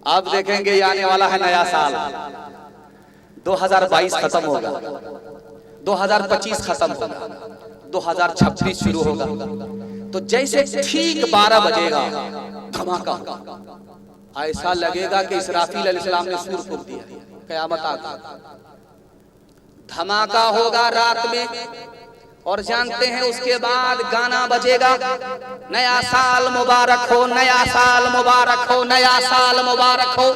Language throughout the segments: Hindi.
अब देखेंगे ये आने वाला है नया साल, 2022 खत्म होगा, 2025 खत्म होगा, 2026 शुरू होगा। तो जैसे ठीक 12 बजेगा धमाका होगा, ऐसा लगेगा कि इसराफील अलैहिस्सलाम ने सूर फूंक दिया, क़यामत आ गई। धमाका होगा रात में, और जानते हैं उसके बाद गाना बजेगा, नया साल मुबारक हो, नया साल मुबारक हो, नया साल मुबारक हो।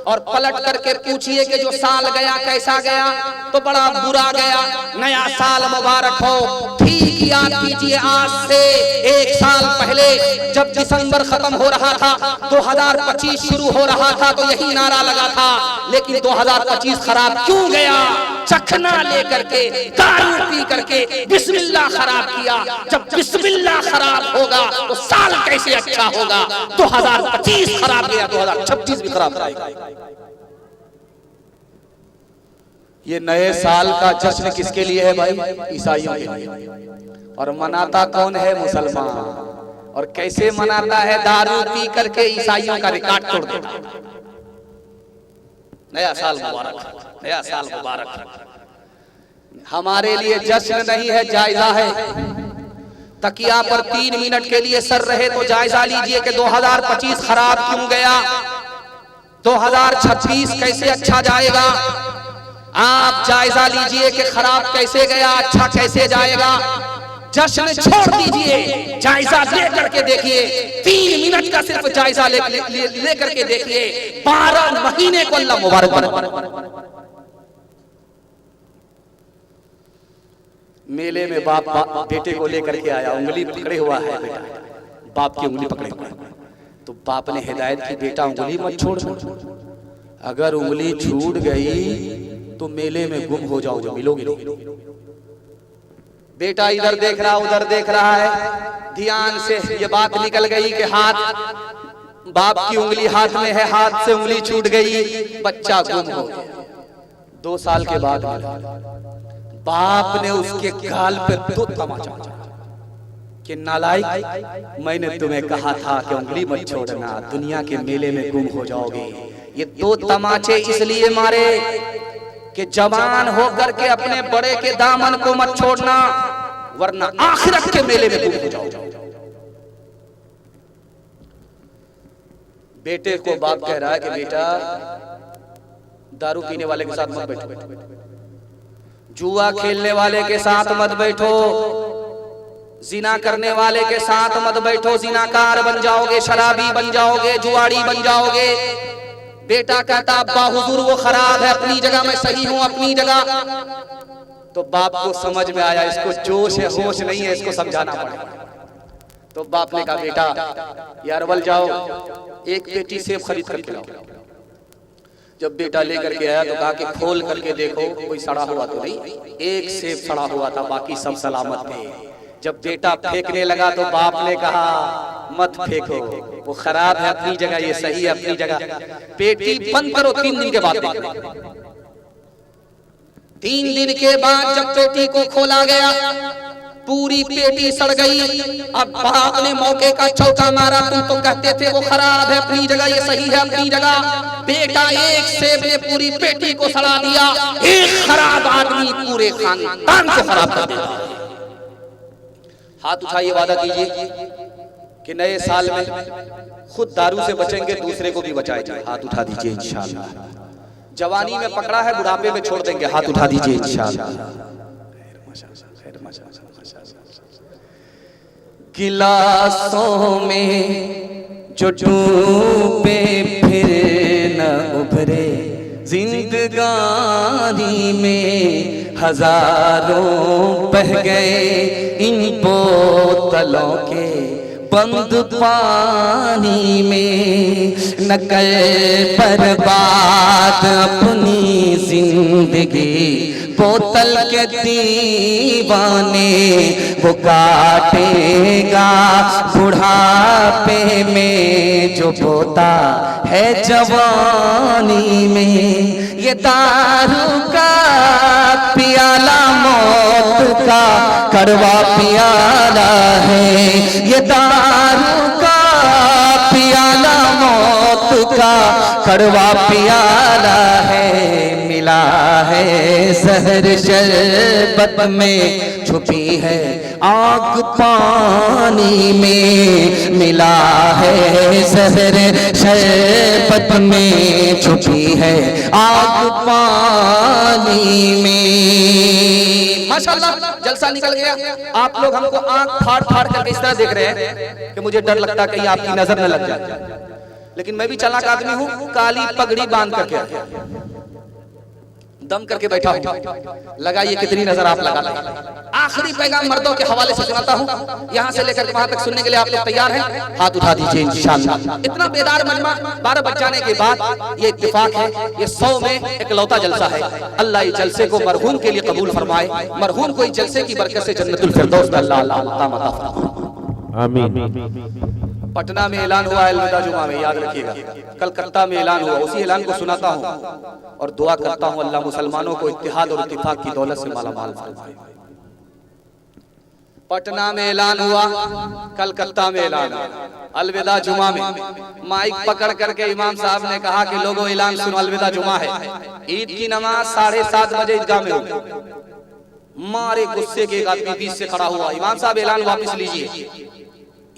और पलट करके पूछिए कि जो साल गया कैसा गया, तो बड़ा बुरा गया। नया साल मुबारक हो, ठीक याद कीजिए आज से 1 साल पहले जब दिसंबर खत्म हो रहा था, 2025 शुरू हो रहा था, तो यही नारा लगा था। लेकिन 2025 खराब क्यों गया? चखना लेकर के, दारू पी करके बिस्मिल्लाह खराब किया। जब बिस्मिल्लाह खराब होगा तो साल कैसे अच्छा होगा? 2025 खराब गया, 2026 भी खराब जाएगा। ये नए साल का जश्न किसके लिए है भाई? ईसाइयों के लिए। और मनाता कौन है? मुसलमान। और कैसे मनाता है? दारू पी करके ईसाइयों का रिकॉर्ड तोड़ देता। नया साल मुबारक, नया साल मुबारक। हमारे लिए जश्न नहीं है, जायजा है। तकिया पर 3 मिनट के लिए सर रहे तो जायजा लीजिए कि 2025 खराब क्यों गया, 2026 कैसे अच्छा जाएगा। आप जायजा लीजिए कि खराब कैसे गया, अच्छा कैसे जाएगा। जश्न छोड़ दीजिए, जायजा लेकर के देखिए। 3 मिनट का सिर्फ जायजा लेकर के देखिए, 12 महीने को अल्लाह मुबारक बनाए। मेले में बाप बेटे को लेकर के आया, उंगली पकड़े हुआ है बेटा, बाप की उंगली पकड़े हुआ है। तो बाप ने हिदायत की, बेटा उंगली मत छोड़, अगर उंगली छूट गई तो मेले में गुम हो जाओगे, मिलोगे नहीं। बेटा इधर देख रहा उधर देख रहा है, ध्यान से ये बात निकल गई कि हाथ, बाप की उंगली हाथ में है, हाथ से उंगली छूट गई, बच्चा गुम हो गया। 2 साल के बाद बाप ने उसके गाल पे 2 तमाचा कि नालायक, मैंने तुम्हें कहा था कि उंगली मत छोड़ना, दुनिया के मेले में गुम हो जाओगे। ये 2 तमाचे इसलिए मारे कि जवान होकर के अपने बड़े के दामन को मत छोड़ना, वरना आखिरत के मेले में गुम हो जाओगे। बेटे को बाप कह रहा है कि बेटा दारू पीने वाले के साथ मत बैठो, जुआ खेलने वाले के साथ मत बैठो, जिना करने वाले के साथ मत बैठो, जिनाकार बन जाओगे, शराबी बन जाओगे, जुआड़ी बन जाओगे। बेटा कहता अब्बा हुजूर वो खराब है, अपनी जगह मैं सही हूं, अपनी जगह। तो बाप को समझ में आया इसको जोश है, होश नहीं है, इसको समझाना पड़ेगा। तो बाप ने कहा बेटा यार अरवल जाओ, एक पेटी सेब खरीद करके लाओ। जब बेटा लेकर के आया तो कहा कि खोल करके देखो कोई सड़ा हुआ तो नहीं। एक सेब सड़ा हुआ था, बाकी सब सलामत थे। जब बेटा फेंकने लगा तो बाप ने कहा मत फेंको, वो खराब है अपनी जगह, ये सही है अपनी जगह। पेटी बंद करो, 3 दिन के बाद देखो। 3 दिन के बाद जब पेटी को खोला गया, पूरी पेटी सड़ गई। अब बाप ने मौके का चौका मारा, तुम तो कहते थे वो खराब है अपनी जगह, ये सही है अपनी जगह। बेटा एक सेब ने पूरी पेटी को सड़ा दिया। एक खराब आदमी पूरे खानदान को खराब कर देता है। हाथ उठाइए, वादा कीजिए कि नए साल में खुद दारू से बचेंगे, दूसरे को भी बचाएंगे। हाथ उठा दीजिए इंशाअल्लाह। जवानी में पकड़ा है, बुढ़ापे में छोड़ देंगे। हाथ उठा दीजिए इंशाअल्लाह। गिलासों में जो डूबे फिर न उभरे, जिंदगानी में हजारों बह गए, इन बोतलों के बंद पानी में। न कर बर्बाद अपनी जिंदगी, बोतल के दीवाने वो काटेगा बुढ़ापे में जो बोता है जवानी में। ये दारू का पियाला मौत का कड़वा पियाला है, ये दारू का पियाला मौत का कड़वा पियाला है, मिला है सहर शरबत में छुपी है आग पानी में, मिला है सहर शरबत में छुपी है आग पानी में। माशाल्लाह जलसा निकल गया। आप लोग हमको आंख फाड़ फाड़ करके इस तरह देख रहे हैं कि मुझे डर लगता है कहीं आपकी नजर न लग जाए, लेकिन मैं भी चालाक आदमी हूं, काली पगड़ी बांध करके दम करके बैठा हूं। लगाइए कितनी नजर आप लगा लें। आखिरी पैगाम मर्दों के हवाले से सुनाता हूं, यहां से लेकर वहां तक सुनने के लिए आप लोग तैयार हैं? हाथ उठा दीजिए इंशाअल्लाह। इतना बेदार मजमा 12 बज जाने के बाद ये इत्तेफाक है, ये 100 में एक लौता जलसा है। अल्लाह इस जलसे को मरहूम के लिए कबूल फरमाए, मरहूम को इस जलसे की बरकत से जन्नतुल फिरदौस में अल्लाह मकाम अता फरमाए। आमीन। पटना में ऐलान हुआ अलविदा जुमा में, याद रखिएगा। कलकत्ता में ऐलान हुआ, उसी ऐलान को सुनाता हूँ और दुआ करता हूँ अल्लाह मुसलमानों को इत्तिहाद और इत्तिफाक की दौलत से माला माल फरमाए। पटना में ऐलान हुआ, कलकत्ता में ऐलान हुआ, अलविदा जुमा में माइक पकड़ करके इमाम साहब ने कहा कि लोगों ऐलान सुनो, अलविदा जुमा है। ईद की नमाज 7:30 बजे ईदगाह में होगी। मारे गुस्से के एक आदमी बीच से खड़ा हुआ, इमाम साहब ऐलान वापस लीजिए,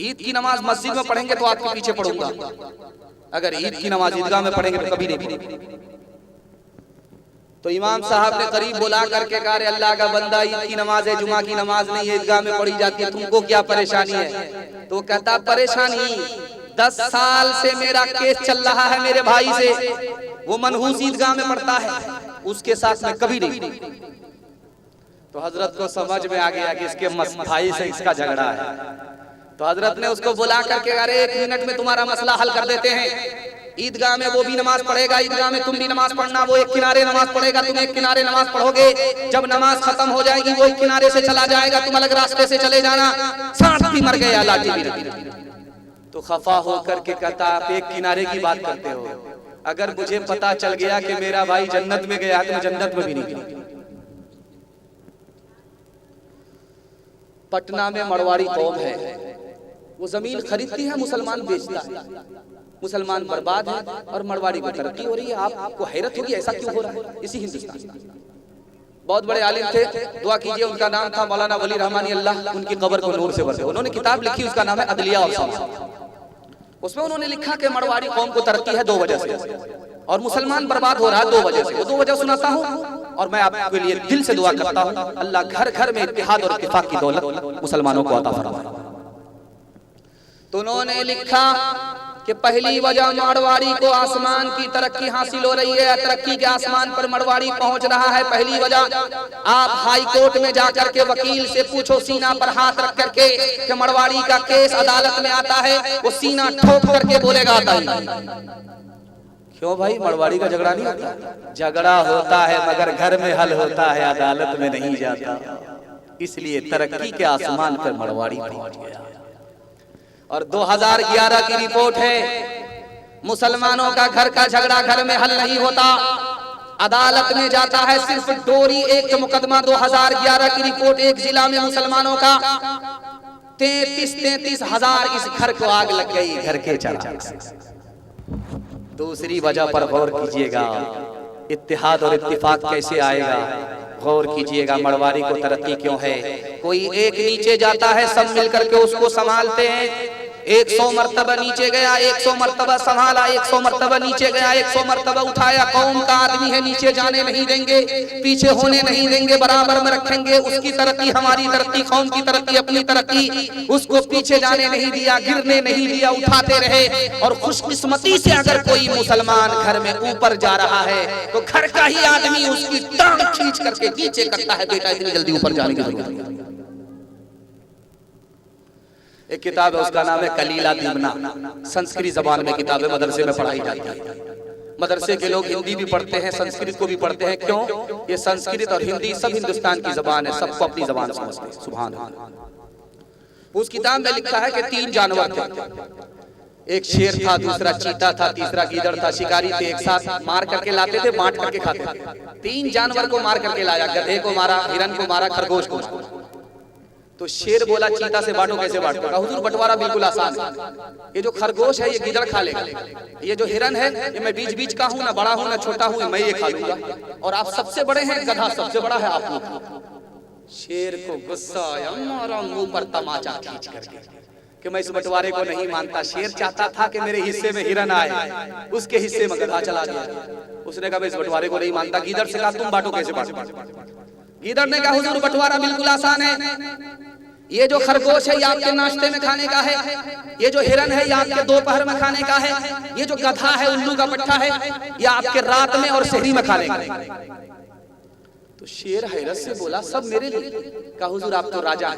ईद की नमाज मस्जिद में पढ़ेंगे तो आपके पीछे पढ़ूंगा, अगर ईद की नमाज ईदगाह में पढ़ेंगे तो कभी नहीं। तो इमाम साहब ने करीब बुला करके कहा, अल्लाह का बंदा, ईद की नमाज है, जुमा की नमाज नहीं है, ईदगाह में पढ़ी जाती है, तुमको क्या परेशानी है? तो कहता परेशानी 10 साल से मेरा केस चल रहा है मेरे भाई से, वो मनहूस ईदगाह में पढ़ता है, उसके साथ मैं कभी नहीं। तो हजरत को समझ में आ गया कि इसके भाई से इसका झगड़ा है। तो हजरत ने उसको बुला करके, अरे 1 मिनट में तुम्हारा मसला हल कर देते हैं। ईदगाह में वो भी नमाज पढ़ेगा, ईदगाह में तुम भी नमाज पढ़ना, वो एक किनारे नमाज पढ़ेगा, तुम एक किनारे नमाज पढ़ोगे। जब नमाज खत्म हो जाएगी वो एक किनारे से चला जाएगा, तुम अलग रास्ते से चले जाना। सांप भी मर गया, लाठी भी नहीं। तो खफा होकर के कहता, आप एक किनारे की बात करते हो, अगर मुझे पता चल गया कि मेरा भाई जन्नत में गया तो मैं जन्नत में भी नहीं गया। पटना में मरवाड़ी कौम है, वो जमीन खरीदती है, मुसलमान बेचता है, मुसलमान बर्बाद है और मरवाड़ी को तरक्की हो रही है। आपको हैरत होगी ऐसा क्यों हो रहा है इसी हिंदुस्तान। बहुत बड़े आलिम थे, दुआ कीजिए, उनका नाम था मौलाना वली रहमानी, अल्लाह उनकी कब्र को नूर से भरे। उन्होंने किताब लिखी, उसका नाम है अदलिया और समाज। उसमें उन्होंने लिखा कि मरवाड़ी कौम को तरक्की है 2 वजह से और मुसलमान बर्बाद हो रहा है 2 वजह से। वो 2 वजह सुनाता हूँ और मैं आपके लिए दिल से दुआ करता हूँ, अल्लाह घर घर में इत्तिहाद और इत्तिफाक की दौलत मुसलमानों को अता फरमाए। तो उन्होंने लिखा कि पहली वजह मारवाड़ी को आसमान की तरक्की हासिल हो रही है, तरक्की के आसमान पर मारवाड़ी पहुंच रहा है। पहली वजह, आप हाई कोर्ट में जाकर के वकील से पूछो, सीना पर हाथ रख करके कि मारवाड़ी का केस अदालत में आता है, वो सीना ठोक करके बोलेगा आता ही। क्यों भाई, मारवाड़ी का झगड़ा नहीं होता? झगड़ा होता है मगर घर में हल होता है, अदालत में नहीं जाता। इसलिए तरक्की के आसमान पर मारवाड़ी पहुंच गया। और 2011 की रिपोर्ट है, मुसलमानों का घर का झगड़ा घर में हल नहीं होता, अदालत में जाता है। सिर्फ डोरी एक मुकदमा 2011 की रिपोर्ट, एक जिला में मुसलमानों का 33 हजार इस घर को आग लग गई, घर के चराग से। दूसरी वजह पर गौर कीजिएगा, इत्तिहाद और इत्तिफाक कैसे आएगा, गौर कीजिएगा। मरवाड़ी को तरक्की क्यों है? कोई एक नीचे जाता है, सब मिलकर के उसको संभालते हैं। 100 मर्तबा नीचे गया, 100 मर्तबा संभाला, 100 मर्तबा नीचे गया, 100 मर्तबा उठाया। कौम का आदमी है, नीचे जाने नहीं देंगे, पीछे होने नहीं देंगे, बराबर में रखेंगे। उसकी तरक्की हमारी तरक्की, कौम की तरक्की अपनी तरक्की, उसको पीछे जाने नहीं दिया, गिरने नहीं दिया, उठाते रहे। और खुशकिस्मती से अगर कोई मुसलमान घर में ऊपर जा रहा है तो घर का ही आदमी उसकी टांग खींच करके नीचे करता है, बेटा इतनी जल्दी ऊपर जाने की जरूरत नहीं। एक किताब है, उसका नाम है कलीला दीमना, संस्कृत जबान में किताब है, मदरसे में पढ़ाई जाती है। मदरसे के लोग हिंदी भी पढ़ते हैं, संस्कृत को भी पढ़ते हैं। क्यों? ये संस्कृत और हिंदी सब हिंदुस्तान की जबान है, सबको अपनी जबान समझते हैं। सुभान अल्लाह। उस किताब में लिखा है कि 3 जानवर थे, एक शेर था, दूसरा चीता था, तीसरा गीदड़ था। शिकारी थे, एक साथ मार करके लाते थे, बांट करके खाते थे। 3 जानवर को मार करके लाया, गधे को मारा, हिरन को मारा, खरगोश को। तो शेर बोला चीता से बांटो कैसे बांटो? कहा हुजूर बंटवारा बिल्कुल आसान है, ये जो खरगोश है ये गिदड़ खा लेगा, ये जो हिरन है ये मैं बीच बीच का हूँ, ना बड़ा हूँ ना छोटा हूँ, मैं ये खा लूंगा, और आप सबसे बड़े हैं, गधा सबसे बड़ा है आप लोग। शेर को गुस्सा आया, मारा मुंह पर तमाचा खींच करके कि मैं इस बंटवारे को नहीं मानता। शेर चाहता था कि मेरे हिस्से में हिरन आए, उसके हिस्से में गधा चला गया। उसने कहा मैं इस बंटवारे को नहीं मानता। गीदड़ से कहा तुम बांटो कैसे बांटो? गीदड़ ने कहा हुजूर बंटवारा बिल्कुल आसान है, ये जो खरगोश है ये आपके नाश्ते में खाने का है, ये जो हिरन है ये आपके दोपहर में खाने का है, ये जो गधा है उल्लू का पट्टा है ये आपके रात में और शहरी में खाने का है। तो शेर हैरत से बोला सब मेरे लिए? कहा हुजूर आप तो राजा,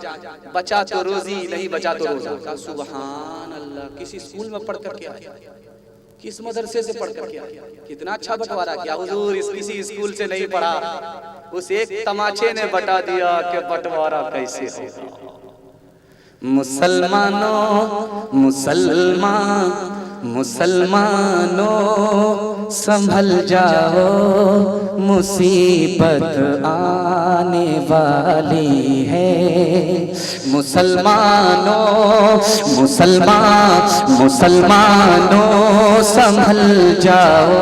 बचा तो रोजी नहीं बचा तो रोजा। कहा सुभान अल्लाह, किसी स्कूल में पढ़ कर के आया, किस मदरसे से पढ़ कर के आया, कितना अच्छा बंटवारा किया। हुजूर इस किसी स्कूल से नहीं पढ़ा, उस एक तमाचे ने बता दिया कि बंटवारा कैसे होगा। मुसलमानों मुसलमान मुसलमानों संभल जाओ, मुसीबत आने वाली है। मुसलमानों मुसलमान मुसलमानों संभल जाओ,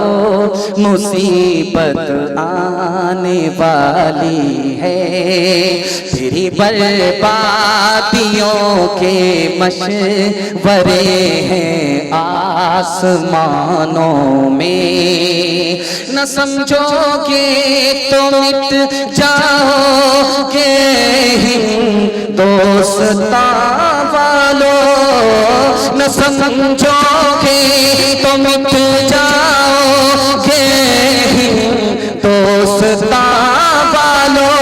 मुसीबत आने वाली है। तेरी बर्बादियों के मशवरे हैं आसमानों में, न समझोगे तो मिट जाओगे हिंदुस्तां वालों, न समझोगे तो मिट जाओगे हिंदुस्तां वालों।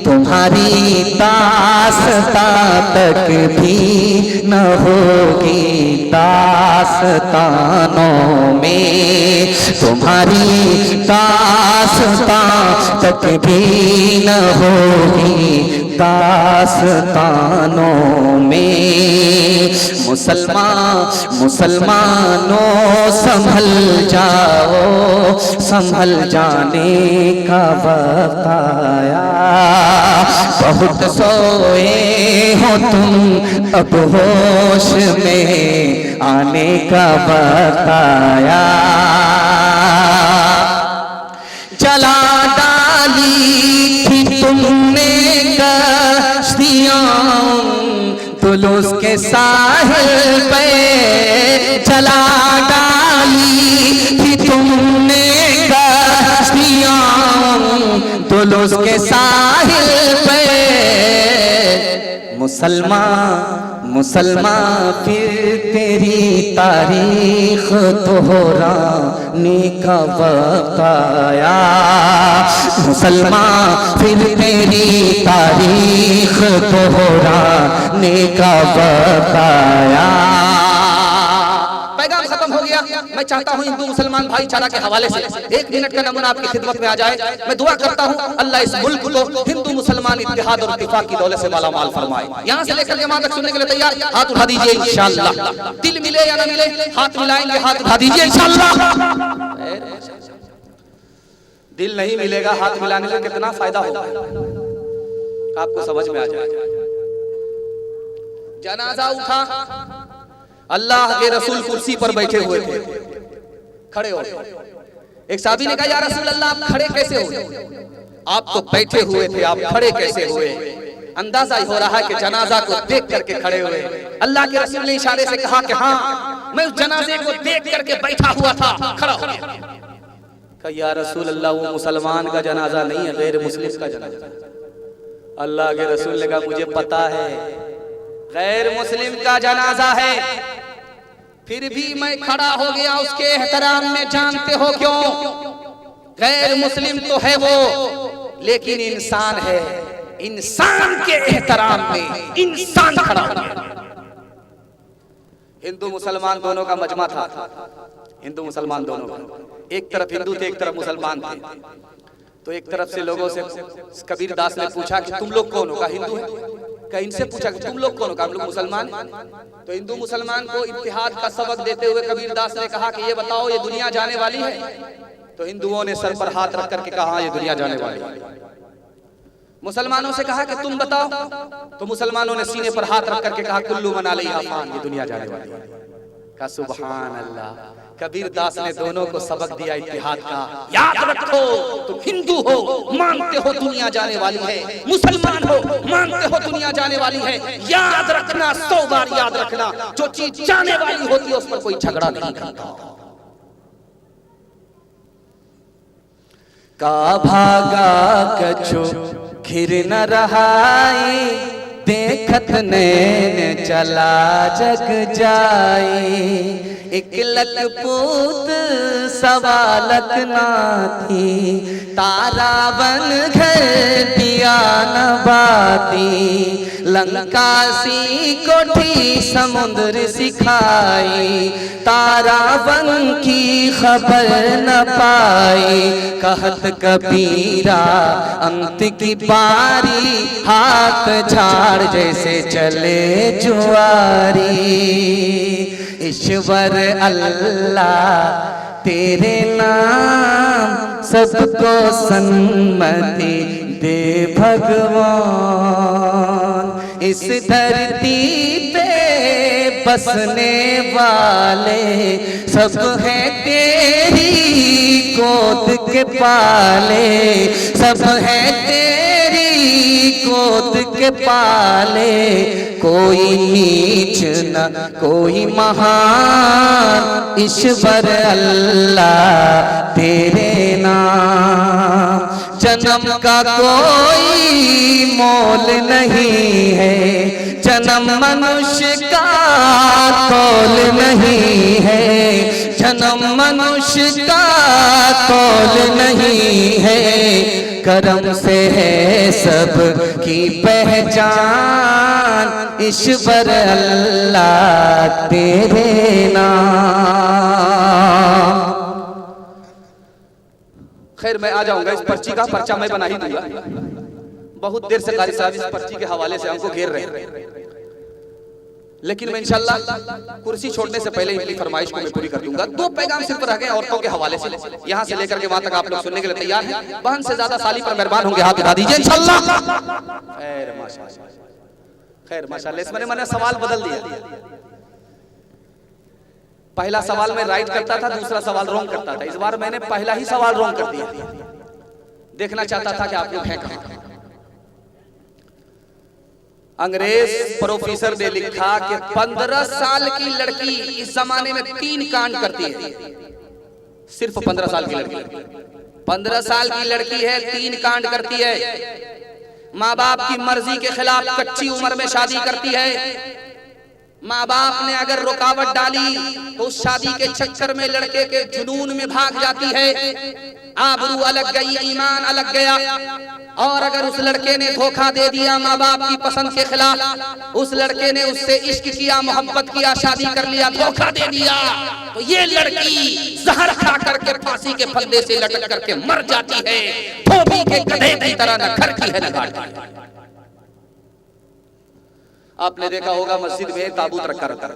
तुम्हारी दास्तां तक भी न होगी दास्तानों में, तुम्हारी दास्तां तक भी न होगी दास्तानों में। मुसलमानों संभल जाओ, संभल जाने का वक्त आया। बहुत सोए हो तुम अब होश में आने का वक्त आया। जला डाली थी तुमने कश्तियां तुलुस के साहिल पे, जला डाली थी तुमने कश्तियां तुलुस के साहिल पे। मुसलमान फिर तेरी तारीख दोहराने का वक्त आया। मुसलमान फिर तेरी तारीख दोहराने का वक्त आया। पैगाम खत्म हो गया। मैं चाहता हूं हिंदू मुसलमान भाईचारा के हवाले से एक मिनट का नमूना आपकी खिदमत में आ जाए। मैं दुआ करता हूं अल्लाह इस मुल्क को हिंदू मुसलमान इत्तेहाद और इत्तिफाक की दौलत से मालामाल फरमाए। यहां से लेकर जमात तक सुनने के लिए तैयार? हाथ उठा दीजिए इंशाअल्लाह। दिल मिले या ना मिले हाथ मिलाएंगे, हाथ उठा दीजिए इंशाअल्लाह। दिल नहीं मिलेगा, हाथ मिलाने से कितना फायदा होगा आपको समझ में आ जाएगा। जनाजा उठा, अल्लाह के रसूल कुर्सी पर बैठे हुए थे, खड़े हो। एक साहबी ने कहा या रसूल अल्लाह आप खड़े कैसे हुए? आप तो बैठे हुए थे, आप खड़े कैसे हुए? अंदाजा ही हो रहा है कि जनाजा को देख करके खड़े हुए। अल्लाह के रसूल ने इशारे से कहा कि हाँ मैं उस जनाजे को देख करके बैठा हुआ था, खड़ा हो गया। कहा या रसूल अल्लाह वो मुसलमान का जनाजा नहीं है, गैर मुस्लिम का जनाजा। अल्लाह के रसूल ने कहा मुझे पता है गैर मुस्लिम का जनाजा है, फिर भी मैं खड़ा हो गया उसके एहतराम में। जानते हो क्यों? गैर मुस्लिम तो है वो, लेकिन इंसान है, इंसान के एहतराम में इंसान खड़ा हो गया। हिंदू मुसलमान दोनों का मजमा था, हिंदू मुसलमान दोनों का। एक तरफ हिंदू थे, एक तरफ मुसलमान थे। तो एक तरफ से लोगों से कबीर दास ने पूछा कि तुम लोग कौन हो? कहा हिंदू है। इनसे पूछा कि तुम लोग कौन हो? हम लोग मुसलमान। तो हिंदू मुसलमान को इत्तिहाद का सबक देते हुए कबीर दास ने कहा कि ये बताओ ये दुनिया जाने वाली है? तो हिंदुओं ने सर पर हाथ रख करके कहा ये दुनिया जाने वाली है। मुसलमानों से कहा कि तुम बताओ, तो मुसलमानों ने सीने पर हाथ रख करके कहा कुल्लू मन अलैहा फान, ये दुनिया जाने वाली है। कहा सुभान अल्लाह। कबीर दास ने दोनों को सबक दिया इत्तिहाद का। याद रखो, तुम हिंदू हो मानते हो दुनिया जाने वाली है, मुसलमान हो मानते हो दुनिया जाने वाली है, याद रखना, 100 बार याद रखना, जो चीज जाने वाली होती है उस पर कोई झगड़ा नहीं करता। का भागा कछु खिर न रहाई, देखत नैन चला जग जाई। एक लख पूत सवा लख ना थी, तारा बन घर दिया न बाती। लंका सी कोठी समुद्र सिखाई, तारा बन की खबर न पाई। कहत कबीरा अंत की बारी, हाथ झाड़ जैसे चले जुआरी। ईश्वर अल्लाह तेरे नाम, सबको सन्मति दे भगवान। इस धरती पे बसने वाले सब हैं तेरी गोद के पाले, सब हैं तेरी गोद के पाले। कोई नीच न कोई महान, ईश्वर अल्लाह तेरे नाम। जन्म का कोई मोल नहीं है, जन्म मनुष्य का तोल नहीं है, जन्म मनुष्य का तोल नहीं है। करम से है सब की पहचान, ईश्वर अल्लाह तेरे नाम। खैर मैं आ जाऊंगा, इस पर्ची का पर्चा मैं बना ही दूंगा। बहुत देर से कारी साहब इस पर्ची के हवाले से हमको घेर रहे हैं, लेकिन मैं इंशाल्लाह कुर्सी छोड़ने से पहले इनकी फरमाइश को मैं पूरी कर दूंगा। 2 पैगाम सिर्फ रह गए औरतों के हवाले से, यहाँ से लेकर के वहां तक आप लोग सुनने के लिए तैयार हैं? बहन से ज्यादा साली पर मेहरबान होंगे, हाथ उठा दीजिए इंशाल्लाह। खैर माशाल्लाह, खैर माशाल्लाह। इसमें मैंने सवाल बदल दिया। पहला सवाल मैं राइट करता था, दूसरा सवाल रॉन्ग करता था। इस बार मैंने पहला ही सवाल रॉन्ग कर दिया। देखना चाहता था कि आप लोग हैं कहां। अंग्रेज प्रोफेसर ने लिखा कि 15 साल की लड़की इस जमाने में 3 कांड करती है। सिर्फ 15 साल की लड़की, 15 साल की लड़की है, 3 कांड करती है। माँ बाप की मर्जी के खिलाफ कच्ची उम्र में शादी करती है। माँ बाप ने अगर रुकावट डाली तो उस शादी के चक्कर में लड़के के जुनून में भाग जाती है। आबरू अलग गई, ईमान अलग गया। और अगर उस लड़के ने धोखा दे दिया माँ बाप की पसंद के खिलाफ, उस लड़के ने उससे इश्क किया, मोहब्बत किया, शादी कर लिया, धोखा दे दिया, तो ये लड़की जहर खा करके फांसी के फंदे से लटक करके मर जाती है। धोबी के गधे की तरह न घर की है न घाट की। आपने देखा होगा मस्जिद में ताबूत रखा रहता है।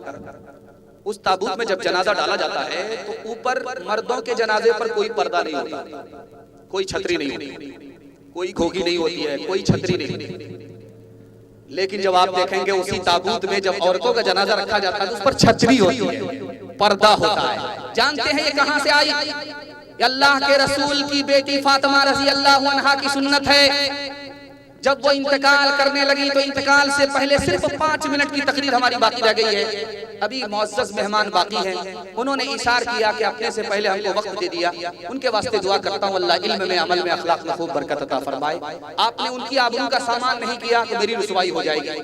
उस ताबूत में जब जनाजा डाला जाता है तो ऊपर मर्दों के जनाजे पर कोई पर्दा नहीं होता, कोई छतरी नहीं होती, कोई घोगी नहीं होती है, कोई छतरी नहीं। लेकिन जब आप देखेंगे उसी ताबूत में जब औरतों का जनाजा रखा जाता है तो उस पर छतरी होती है, पर्दा होता है। जानते हैं ये कहां से आई? अल्लाह के रसूल की बेटी फातिमा रज़ी अल्लाह अन्हा की सुन्नत है। जब वो इंतकाल करने लगी तो इंतकाल से पहले सिर्फ 5 मिनट की तकरीर हमारी बाकी रह गई है। अभी मुअज़्ज़ज़ मेहमान बाकी हैं। उन्होंने इशार किया कि अपने से पहले हमको वक्त दे दिया, उनके वास्ते दुआ करता हूँ अल्लाह इल्म में, अमल में, अखलाक में खूब बरकत अता फरमाए। आपने उनकी आबरू का सामान नहीं किया तो मेरी रुसवाई हो जाएगी।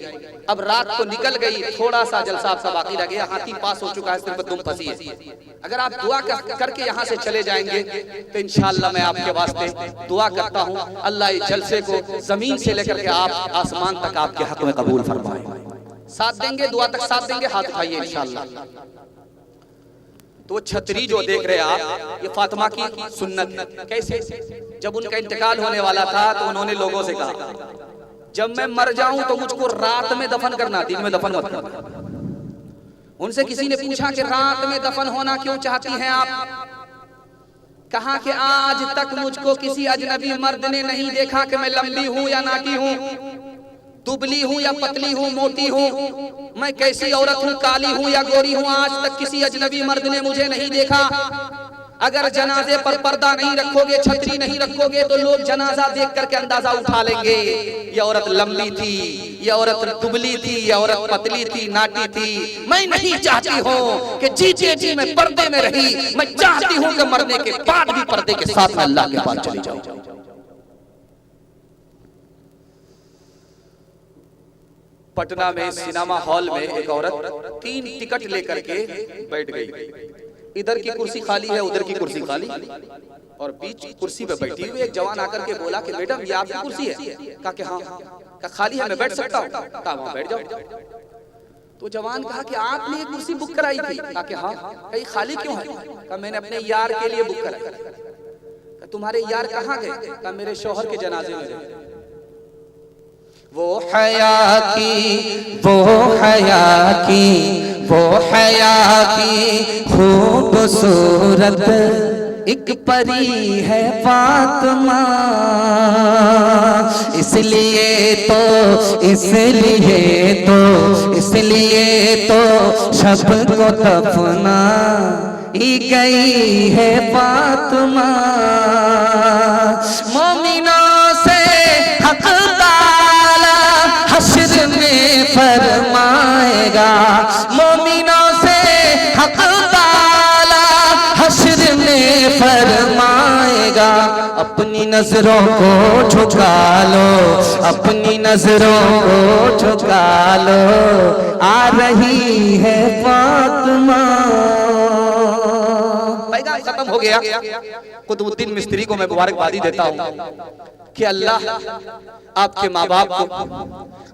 अब रात तो निकल गई, थोड़ा सा जलसा सा बाकी रह गया, हाथी पास हो चुका है, सिर्फ तुम फंसी है। अगर आप दुआ करके यहाँ से चले जाएंगे तो इंशाअल्लाह मैं आपके वास्ते दुआ करता हूँ अल्लाह इस जलसे को जमीन से लेकर के आप आसमान तक आपके हक में कबूल फरमाए। साथ देंगे, दुआ तक साथ देंगे, हाथ उठाइए इंशाअल्लाह। तो छतरी जो देख रहे आप, ये फातिमा की सुन्नत है। कैसे? जब उनका इंतकाल होने वाला था तो उन्होंने लोगों से कहा जब मैं मर जाऊं तो मुझको रात में दफन करना, दिन में दफन मत करना। उनसे किसी ने पूछा कि रात में दफन होना क्यों चाहती हैं आप? कहा कि आज तक मुझको किसी अजनबी मर्द ने नहीं देखा कि मैं लंबी हूं या नाटी हूं, दुबली हूं या पतली हूं, मोटी हूं, मैं कैसी औरत हूं, काली हूं या गोरी हूं। आज तक किसी अजनबी मर्द ने मुझे नहीं देखा। अगर जनाजे पर पर्दा नहीं रखोगे, छतरी नहीं रखोगे, तो लोग जनाजा देख करके अंदाजा उठा लेंगे ये औरत लंबी थी, ये औरत दुबली थी, ये औरत पतली थी, नाटी थी। मैं नहीं चाहती हूँ कि जीते जी मैं पर्दे में रही, मैं चाहती हूँ कि मरने के बाद भी पर्दे के साथ मैं अल्लाह के पास चली जाऊं। पटना में सिनेमा हॉल में एक औरत 3 टिकट लेकर के बैठ गई। इधर की कुर्सी खाली है, उधर की कुर्सी खाली, और बीच कुर्सी पे बैठी हुई एक जवान आकर के बोला कि मैडम ये आपकी कुर्सी है? कहा कि हाँ। कहा खाली है, मैं बैठ सकता हूँ? कहा वहाँ बैठ जाओ। तो जवान कहा कि आपने ये कुर्सी बुक कराई थी? कहा कि हाँ। कहीं खाली क्यों है? कहा मैंने अपने यार के लिए बुक कराई। तुम्हारे यार कहाँ गए? कहा मेरे शौहर के जनाजे में गए। वो हया की, वो हया की, वो हया की खूबसूरत एक परी है फातिमा, इसलिए तो, इसलिए तो, इसलिए तो सबको दफना ही गई है फातिमा। मोमिनों से हक हश्र में फरमाएगा, मोमिनों से हक ताला हश्र में फरमाएगा। अपनी नजरों को झुका लो, अपनी नजरों को झुका लो, आ रही है फातिमा। पैगाम खत्म हो गया। कुतुबुद्दीन मिस्त्री को मैं मुबारकबादी देता हूँ कि अल्लाह आपके माँ बाप को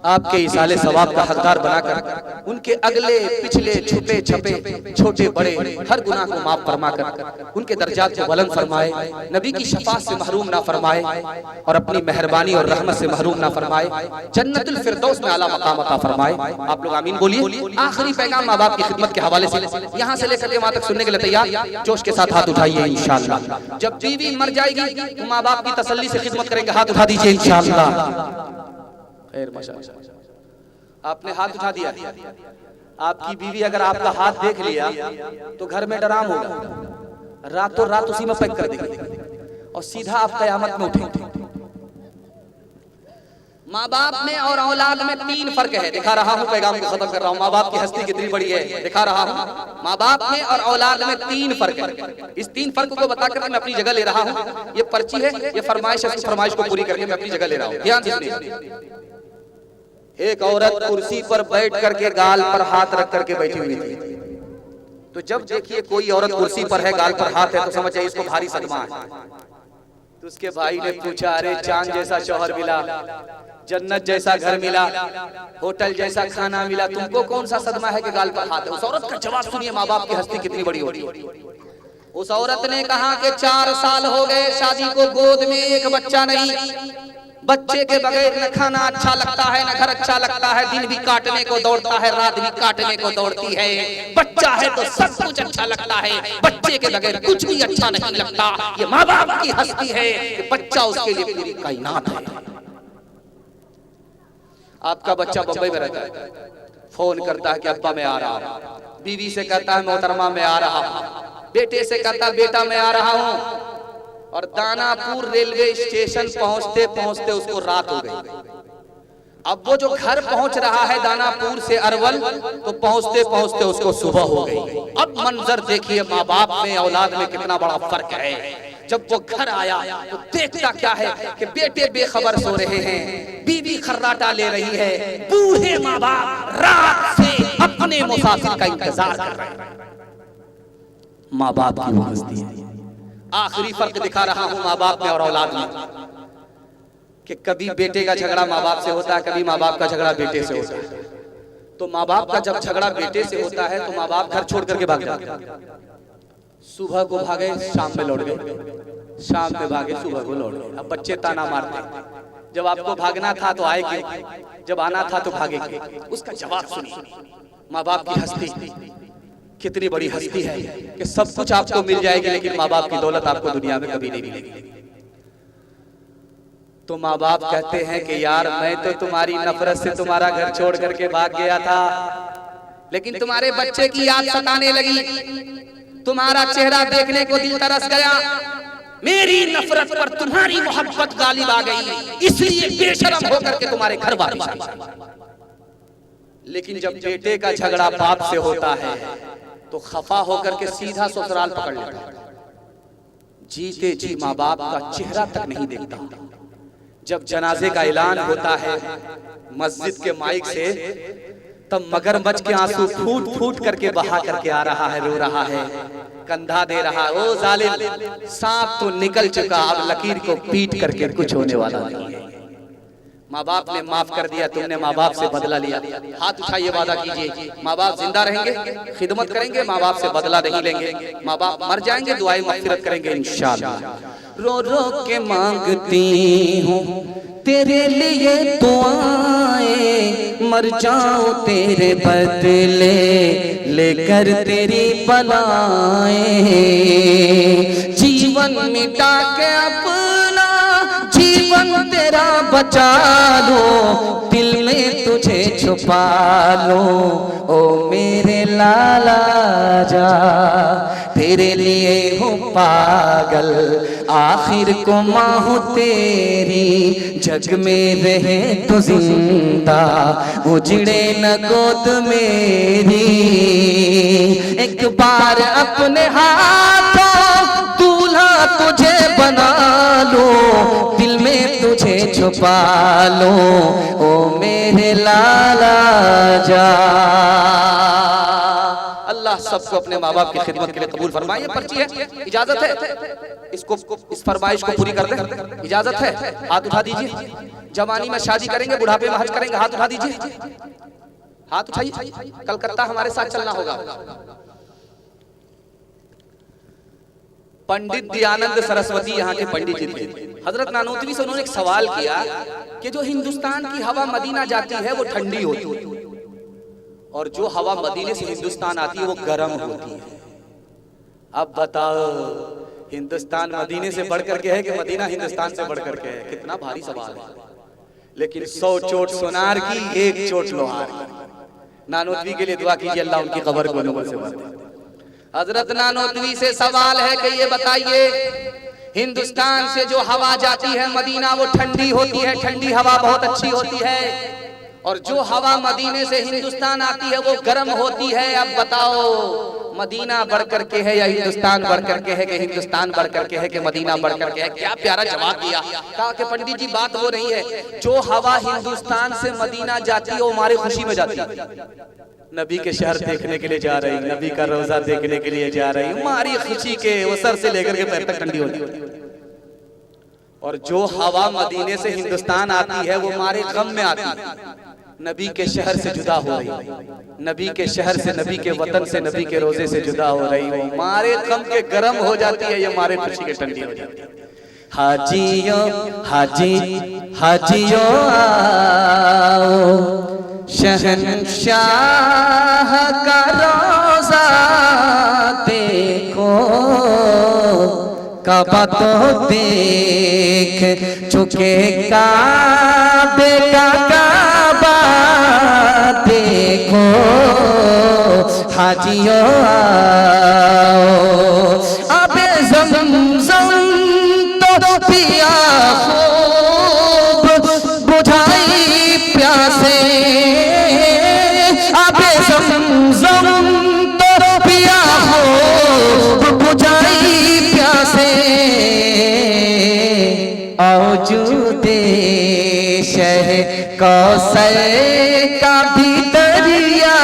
आपके इसाले सवाब का हकदार बनाकर उनके अगले पिछले छुपे छपे छोटे बड़े हर गुनाह को माफ फरमाकर उनके दर्जात को बुलंद फरमाए, नबी की शफाअत से महरूम ना फरमाए और अपनी मेहरबानी और रहमत से महरूम ना फरमाए, जन्नतुल फिरदौस में आला मकाम अता फरमाए। आप लोग आमीन बोलिए। आखिरी पैगाम माँ बाप की खिदमत के हवाले से यहाँ से लेकर के वहाँ तक सुनने के लिए तैयार? जोश के साथ हाथ उठाइए इंशाअल्लाह। जब बीवी मर जाएगी तो माँ बाप की तसल्ली से खिदमत करेंगे, हाथ उठा दीजिए इंशाअल्लाह। आपने हाथ उठा दिया। आपकी बीवी अगर आपका हाथ देख लिया तो घर में डराम होगा, रातों रात उसी में पैक कर देगी और सीधा आप कयामत में उठेंगे। माँ बाप में और औलाद में 3 फर्क है। दिखा रहा हूँ, पैगाम को खत्म कर रहा हूँ। माँ बाप की हस्ती कितनी बड़ी है दिखा रहा हूँ। माँ बाप में और औलाद में 3 फर्क है। इस 3 फर्क को बताकर मैं अपनी जगह ले रहा हूँ। ये पर्ची है, ये फरमाइश है, फरमाइश को पूरी करके मैं अपनी जगह ले रहा हूँ। ध्यान दीजिए। एक औरत कुर्सी पर बैठ करके गाल पर हाथ रख करके बैठी हुई थी। तो जब देखिए कोई औरत कुर्सी पर है, गाल पर हाथ है, तो समझ जाइए इसको भारी सदमा है। तो उसके भाई ने पूछा, अरे चांद जैसा शौहर मिला, जन्नत जैसा घर मिला, होटल जैसा खाना मिला, तुमको कौन सा सदमा है कि गाल पर हाथ है? उस औरत का जवाब सुनिए, माँ बाप की हस्ती कितनी बड़ी होती है। उस औरत ने कहा कि 4 साल हो गए शादी को, गोद में एक बच्चा नहीं। बच्चे के बगैर न खाना अच्छा लगता है, न घर अच्छा लगता है, दिन भी काटने को दौड़ता है, रात भी काटने को दौड़ती है। बच्चा है तो सब कुछ अच्छा लगता है, बच्चे के बगैर कुछ भी अच्छा नहीं लगता। ये माँ बाप की हस्ती है कि बच्चा उसके लिए पूरी कायनात है। आपका बच्चा बम्बई में रहता है, फोन करता है कि अब्बा मैं आ रहा हूँ, बीवी से कहता है मोहतरमा मैं आ रहा हूँ, बेटे से कहता है बेटा मैं आ रहा हूँ, और दानापुर रेलवे स्टेशन पहुंचते पहुंचते उसको रात हो गई। अब वो जो घर पहुंच रहा है दानापुर से अरवल, तो पहुंचते पहुंचते उसको सुबह हो गई। अब मंजर देखिए माँ बाप में औलाद में कितना बड़ा फर्क है। जब वो घर आया तो देखता क्या है कि बेटे बेखबर सो रहे हैं, बीवी खर्राटा ले रही है, बूढ़े माँ बाप रात से अपने मुसाफिर का इंतजार कर रहे हैं। माँ बाप की वो हस्ती है। आखिरी फर्क दिखा रहा हूं माँ बाप में और औलाद में कि कभी बेटे का झगड़ा माँ बाप से होता है, कभी माँ बाप का झगड़ा बेटे से होता है। तो माँ बाप का जब झगड़ा बेटे से होता है तो माँ बाप घर छोड़ करके भाग जाते हैं। सुबह को भागे शाम में लौट गए, शाम में भागे सुबह को लौट गए। अब बच्चे ताना मारते, जब आपको भागना था तो आए क्यों, जब आना था तो भागे क्यों? उसका जवाब सुनिए, माँ बाप की हस्ती। कितनी बड़ी हस्ती है कि सब कुछ आपको मिल जाएगी लेकिन माँ बाप की दौलत आपको दुनिया में कभी नहीं मिलेगी। तो माँ बाप कहते हैं कि यार मैं तो तुम्हारी नफरत से तुम्हारा घर छोड़ करके भाग गया था, लेकिन तुम्हारे बच्चे की याद सताने लगी, तुम्हारा चेहरा देखने को दिल तरस गया, मेरी नफरत पर तुम्हारी मोहब्बत गालिब आ गई, इसलिए बेशरम होकर के तुम्हारे घर वापस आई। लेकिन जब बेटे का झगड़ा बाप से होता है तो खफा होकर के सीधा ससुराल पकड़ लेता है, जीते जी माँ बाप का चेहरा तक नहीं देखता। जब जनाजे का ऐलान होता है मस्जिद के माइक से, तब मगरमच्छ के आंसू फूट फूट करके बहा करके आ रहा है, रो रहा है, कंधा दे रहा है, ओ जालिम सांप तो निकल चुका, अब लकीर को पीट करके कुछ होने वाला नहीं है। माँ बाप ने माफ कर दिया, तुमने माँ बाप से बदला लिया। हाथ उठाइए, वादा कीजिए माँ बाप जिंदा रहेंगे, खिदमत करेंगे, माँ बाप से बदला नहीं लेंगे। माँ बाप मर जाएंगे, दुआएं मग़फ़िरत करेंगे इंशाअल्लाह। रो रो के मांगती हूँ तेरे लिए दुआएं, मर जाऊं तेरे बदले लेकर तेरी बलाएं, जीवन मिटा के अपना जीवन तेरा बचा लो, दिल में तुझे छुपा लो, ओ मेरे लाला जा, तेरे लिए हूँ पागल, आखिर को माँ हूँ तेरी, जग में रहे तो जिंदा, उजड़े न गोद मेरी, एक बार अपने हाथों दूल्हा तुझे बना लो, दिल में तुझे छुपा लो, ओ मेरे लाला जा। अल्लाह सबको अपने माँ बाप की खिदमत के लिए कबूल फरमाए। ये पर्ची है, इजाजत है इसको, इस फरमाइश को पूरी कर दें, इजाजत है? हाथ उठा दीजिए। जवानी में शादी करेंगे, बुढ़ापे में हज करेंगे, हाथ उठा दीजिए, हाथ उठाइए। कलकत्ता हमारे साथ चलना होगा। पंडित दयानंद सरस्वती यहाँ के पंडित जी थे। हजरत नानोतवी से उन्होंने एक सवाल किया कि जो हिंदुस्तान की हवा मदीना जाती है वो ठंडी होती है, और जो हवा मदीने से हिंदुस्तान आती है वो गर्म होती है। अब बताओ, हिंदुस्तान मदीने से बढ़कर के है कि मदीना हिंदुस्तान से बढ़कर के है? कितना भारी सवाल है। लेकिन 100 चोट सोनार की, 1 चोट लोहार की। नानोतवी के लिए दुआ कीजिए, अल्लाह उनकी कब्र को नूर से भर दे। हजरत नानोतवी से सवाल है कि ये बताइए, हिंदुस्तान से जो हवा जाती है मदीना वो ठंडी होती है, ठंडी हवा बहुत अच्छी होती है, और जो हवा मदीने से हिंदुस्तान आती है वो गर्म होती है। अब बताओ, मदीना बढ़ करके है या हिंदुस्तान बढ़ करके है, कि हिंदुस्तान बढ़ करके है कि मदीना बढ़ करके है? क्या प्यारा जवाब दिया। कहा कि पंडित जी बात हो रही है, जो हवा हिंदुस्तान से मदीना जाती है वो हमारी खुशी में जाती है। नबी के शहर देखने के लिए जा रही, नबी का रोजा देखने के लिए जा रही, हमारी खुशी के वो सर से लेकर के पैर तक ठंडी होती है। और जो हवा मदीने से हिंदुस्तान आती है वो हमारे गम में आती है, नबी के शहर से जुदा हो रही, नबी के शहर से, नबी के वतन से, नबी के रोजे से जुदा हो रही, वो हमारे गम के गर्म हो जाती है, ये हमारे खुशी के ठंडी हो जाती है। हाजियो हाजी हाजियो आओ, शहंशाह का रोजा देखो, काबा तो देख चुके, काबे का काबा देखो, हाजियो आओ, अबे ज़मज़म तो पिया खूब, बुझाई प्यासे, अबे ज़मज़म तो पिया खूब, बुझाई प्यासे, औजूदे शह कौसर का भी दरिया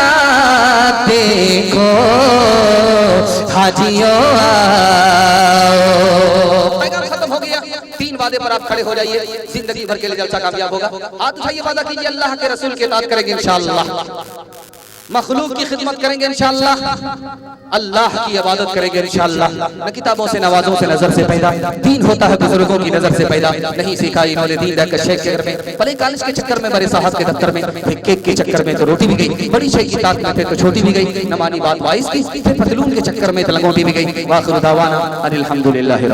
देखो, हाजियो आओ। पैगाम खत्म हो गया। 3 वादे पर आप खड़े हो जाइए, जिंदगी भर के लिए जलसा कामयाब होगा। हाथ उठाइए, वादा कीजिए, अल्लाह के रसूल की इताअत करेंगे इंशाअल्लाह। मखलूक की खिदमत करेंगे इंशाअल्लाह, अल्लाह की इबादत करेंगे इंशाअल्लाह। न किताबों से नवाजों से नजर से पैदा, दीन होता है बुजुर्गों की नजर से पैदा। नहीं सीखा इन्होंने दीन दैक शेख के घर में, भले कॉलेज के चक्कर में, बड़े साहब के दफ्तर में, फिर केक के चक्कर में तो रोटी भी गई, बड़ी शेख की तात में थे तो छोटी भी गई, न मानी बात वाइस की, फिर पतलून के चक्कर में तो लंगोटी भी गई। वाखिर दावाना अनिल हम्दुलिल्लाहि।